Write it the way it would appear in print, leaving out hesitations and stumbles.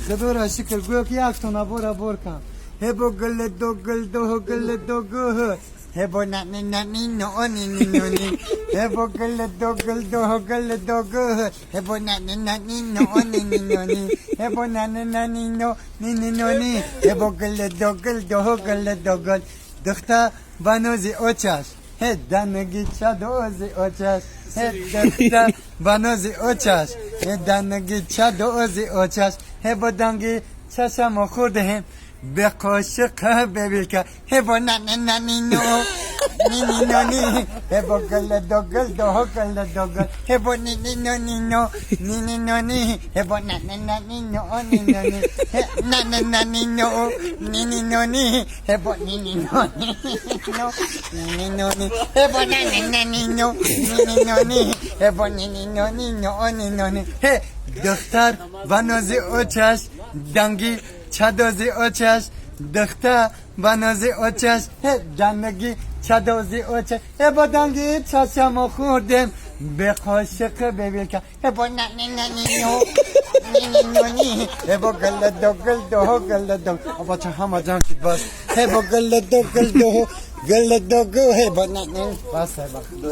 Kadora şükür gök yaktona bora borka. Hebo gılle do gıl do gılle do gı. Hebo na ni no ni ni no ni. Hebo gılle do gıl do gılle do gı. Hebo na ni no ni ni no ni. Hebo na ni no ni no ni. Hebo gılle do gıl do gılle do gıl. Dıkta banozi oçaş. He danagi çadozi oçaş. He dıkta banozi oçaş. He danagi çadozi oçaş. He bodangi çaşamo kurdhem. Be koşuk bebilka. He bo na ni no. Ni no ni. He bo gılle do gıl do gılle do gıl. He bo ni no ni no. Ni no ni. He bo na ni no ni no ni. He na ni no. Ni no ni. He bo ni no ni no. Ni no ni. He bo na ni no. Ni no ni. He bo ni no ni no ni. He doktor banozi oçaş. Dangi çadozi oçaş. Doktor banozi oçaş. He dangi çadozi oçaş. He bodangi çaşamo kurdem. Be koşuk bebilka. He bo na ni no. Ni no ni. He bo gılle do gıl do gılle do. Aba çahama can kit bas. He bo gılle do gıl do gılle do gı. He bo na ni. Bas bak.